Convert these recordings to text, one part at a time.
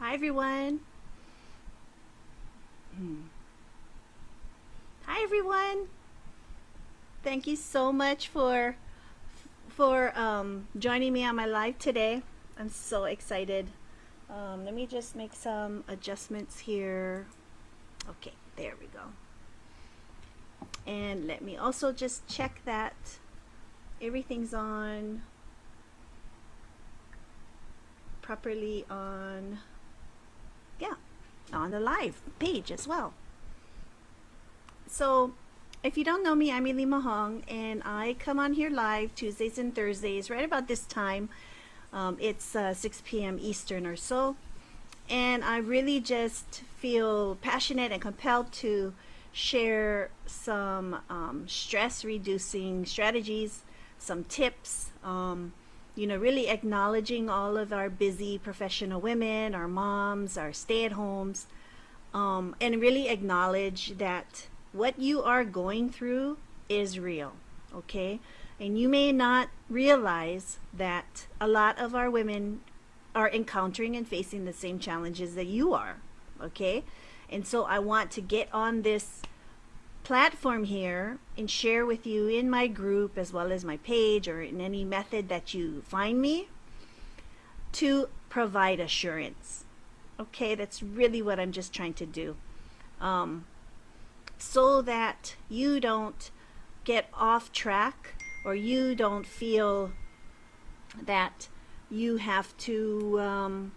Hi everyone. Hi everyone. Thank you so much for joining me on my live today. I'm so excited. Let me just make some adjustments here. Okay, there we go. And let me also just check that everything's on properly on the live page as well. So if you don't know me, I'm Ilima Hong, and I come on here live Tuesdays and Thursdays right about this time. It's 6 p.m. Eastern or so, and I really just feel passionate and compelled to share some stress reducing strategies, some tips, really acknowledging all of our busy professional women, our moms, our stay-at-homes, and really acknowledge that what you are going through is real, okay? And you may not realize that a lot of our women are encountering and facing the same challenges that you are, okay? And so I want to get on this platform here and share with you in my group as well as my page or in any method that you find me to provide assurance. Okay, that's really what I'm just trying to do. So that you don't get off track or you don't feel that you have to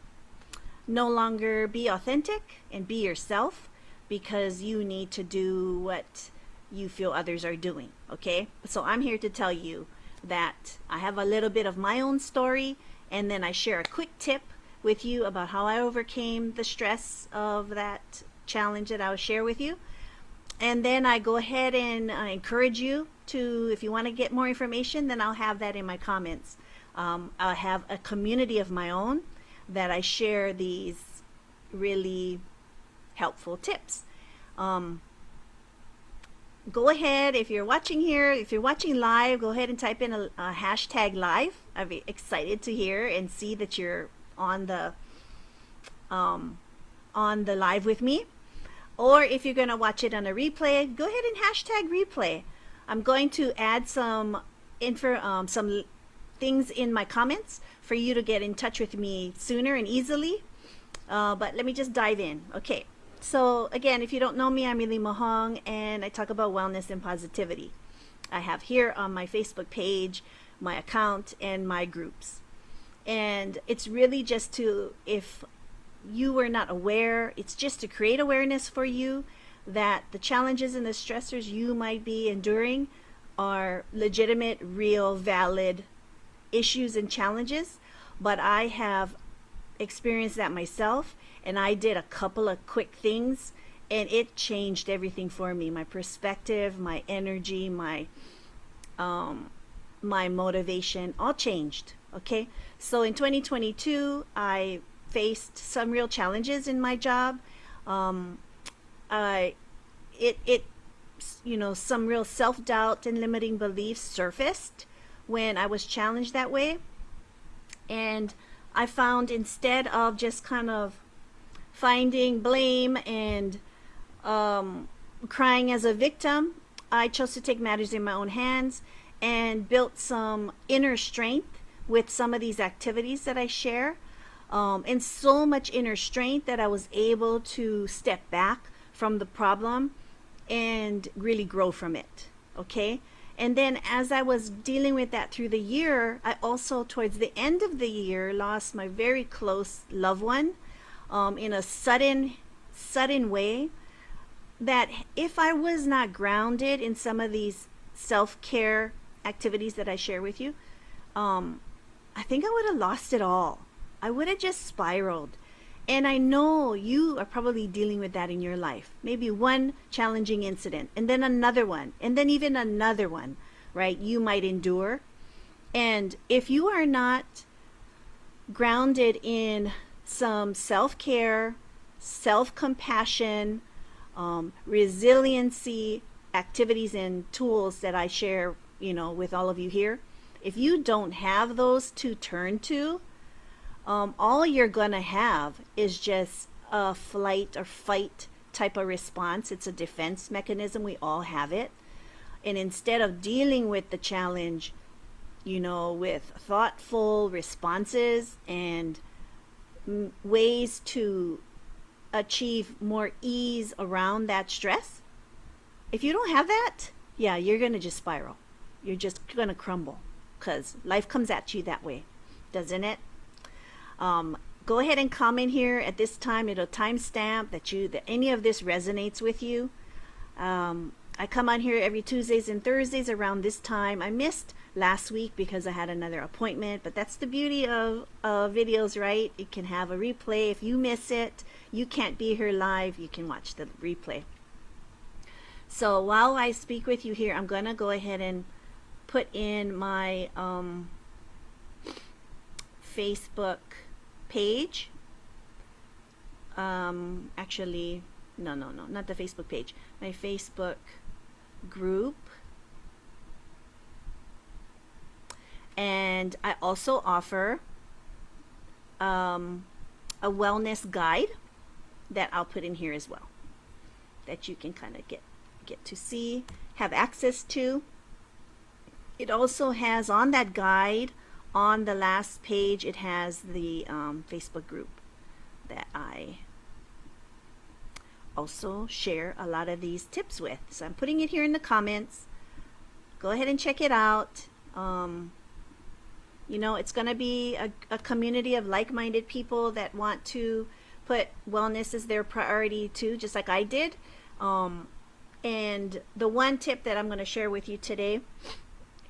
no longer be authentic and be yourself because you need to do what you feel others are doing, okay? So I'm here to tell you that I have a little bit of my own story, and then I share a quick tip with you about how I overcame the stress of that challenge that I'll share with you. And then I go ahead and encourage you to, if you want to get more information, then I'll have that in my comments. I'll have a community of my own that I share these really helpful tips. Go ahead, if you're watching here, if you're watching live, go ahead and type in a hashtag live. I'd be excited to hear and see that you're on the live with me. Or if you're going to watch it on a replay, go ahead and hashtag replay. I'm going to add some things in my comments for you to get in touch with me sooner and easily. But let me just dive in. Okay, so again, if you don't know me, I'm Ilima Hong, and I talk about wellness and positivity. I have here on my Facebook page, my account, and my groups. And it's really just to, if you were not aware, it's just to create awareness for you that the challenges and the stressors you might be enduring are legitimate, real, valid issues and challenges. But I have experienced that myself, and I did a couple of quick things, and it changed everything for me. My perspective, my energy, my motivation, all changed. Okay, so in 2022, I faced some real challenges in my job. Some real self-doubt and limiting beliefs surfaced when I was challenged that way. And I found, instead of just kind of finding blame and crying as a victim, I chose to take matters in my own hands and built some inner strength with some of these activities that I share. And so much inner strength that I was able to step back from the problem and really grow from it, okay? And then as I was dealing with that through the year, I also, towards the end of the year, lost my very close loved one in a sudden way, that if I was not grounded in some of these self-care activities that I share with you, I think I would have lost it all. I would have just spiraled. And I know you are probably dealing with that in your life. Maybe one challenging incident, and then another one, and then even another one, right? You might endure. And if you are not grounded in some self-care, self-compassion, resiliency activities and tools that I share, with all of you here, if you don't have those to turn to, all you're gonna have is just a flight or fight type of response. It's a defense mechanism. We all have it. And instead of dealing with the challenge, you know, with thoughtful responses and ways to achieve more ease around that stress, if you don't have that, yeah, you're going to just spiral. You're just going to crumble because life comes at you that way, doesn't it? Go ahead and comment here at this time. It'll timestamp that any of this resonates with you. I come on here every Tuesdays and Thursdays around this time. I missed last week because I had another appointment, but that's the beauty of videos, right? It can have a replay. If you miss it, you can't be here live, you can watch the replay. So while I speak with you here, I'm going to go ahead and put in my Facebook page. Actually, no, not the Facebook page. My Facebook group. And I also offer a wellness guide that I'll put in here as well, that you can kind of get to see, have access to. It also has on that guide, on the last page, it has the Facebook group that I also share a lot of these tips with. So I'm putting it here in the comments. Go ahead and check it out. You know, it's going to be a community of like-minded people that want to put wellness as their priority too, just like I did. And the one tip that I'm going to share with you today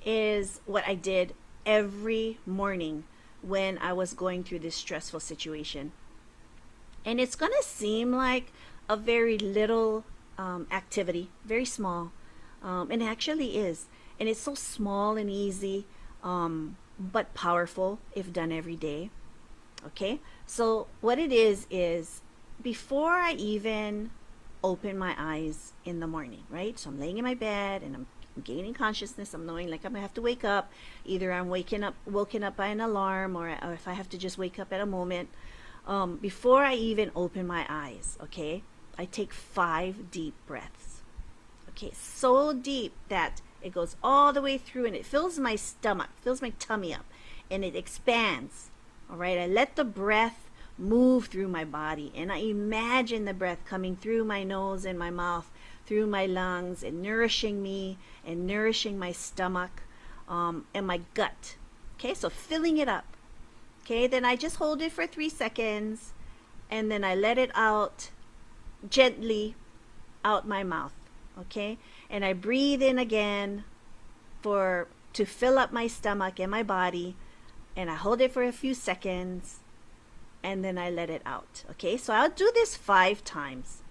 is what I did every morning when I was going through this stressful situation. And it's going to seem like a very little activity, very small, and it actually is. And it's so small and easy, but powerful if done every day. Okay, so what it is before I even open my eyes in the morning, right? So I'm laying in my bed and I'm gaining consciousness. I'm knowing like I'm gonna have to wake up. Either I'm woken up by an alarm, or if I have to just wake up at a moment. Before I even open my eyes, okay, I take 5 deep breaths. Okay, so deep that it goes all the way through and it fills my stomach, fills my tummy up, and it expands. All right, I let the breath move through my body, and I imagine the breath coming through my nose and my mouth, through my lungs, and nourishing me and nourishing my stomach and my gut. Okay, so filling it up. Okay, then I just hold it for 3 seconds, and then I let it out gently out my mouth. Okay, and I breathe in again to fill up my stomach and my body, and I hold it for a few seconds, and then I let it out. Okay, so I'll do this 5 times.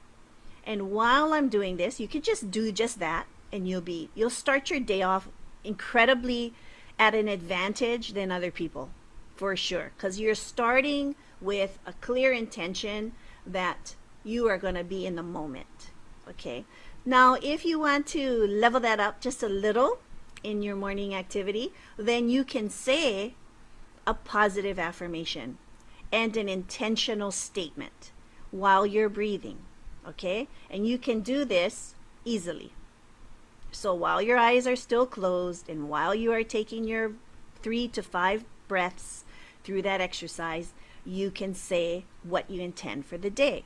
And while I'm doing this, you could just do just that, and you'll start your day off incredibly at an advantage than other people, for sure, because you're starting with a clear intention that you are going to be in the moment. Okay, now if you want to level that up just a little in your morning activity, then you can say a positive affirmation and an intentional statement while you're breathing. Okay, and you can do this easily. So while your eyes are still closed and while you are taking your 3 to 5 breaths through that exercise, you can say what you intend for the day.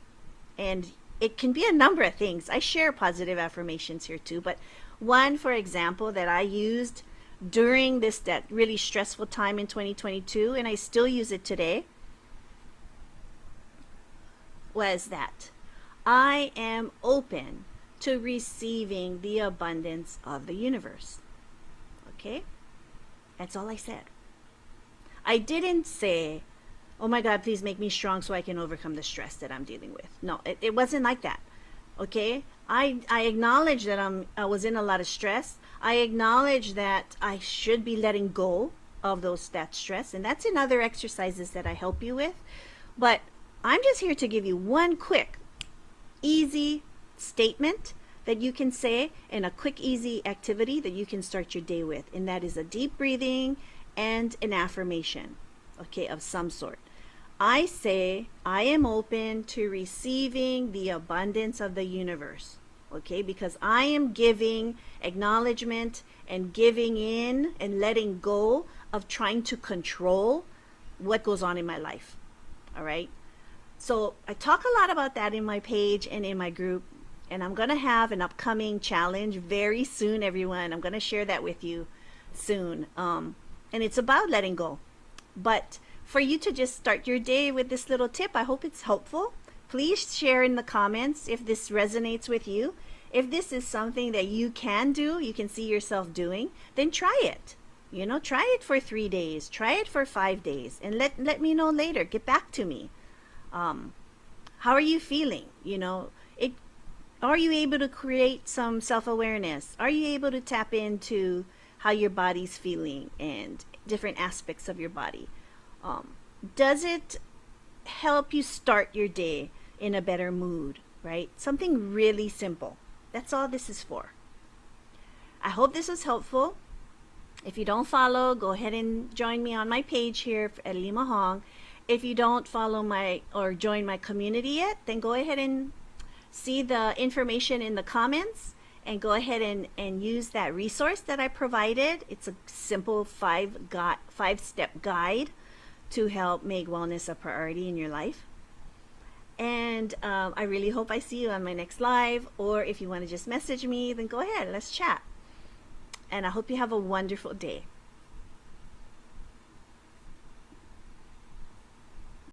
And it can be a number of things. I share positive affirmations here too, but one, for example, that I used during that really stressful time in 2022, and I still use it today, was that I am open to receiving the abundance of the universe. Okay? That's all I said. I didn't say, oh my God, please make me strong so I can overcome the stress that I'm dealing with. No, it wasn't like that. Okay? I acknowledge that I was in a lot of stress. I acknowledge that I should be letting go of that stress, and that's in other exercises that I help you with. But I'm just here to give you one quick, easy statement that you can say, and a quick, easy activity that you can start your day with, and that is a deep breathing and an affirmation, okay, of some sort. I say I am open to receiving the abundance of the universe. Okay, because I am giving acknowledgement and giving in and letting go of trying to control what goes on in my life. All right. So I talk a lot about that in my page and in my group. And I'm going to have an upcoming challenge very soon, everyone. I'm going to share that with you soon. And it's about letting go. But for you to just start your day with this little tip, I hope it's helpful. Please share in the comments if this resonates with you. If this is something that you can do, you can see yourself doing, then try it. You know, try it for 3 days. Try it for 5 days. And let me know later. Get back to me. How are you feeling? You know, are you able to create some self-awareness? Are you able to tap into how your body's feeling and different aspects of your body? Does it help you start your day in a better mood, right? Something really simple. That's all this is for. I hope this was helpful. If you don't follow, go ahead and join me on my page here at Ilima Hong. If you don't follow or join my community yet, then go ahead and see the information in the comments and go ahead and use that resource that I provided. It's a simple 5-step guide to help make wellness a priority in your life. And I really hope I see you on my next live, or if you want to just message me, then go ahead, let's chat. And I hope you have a wonderful day.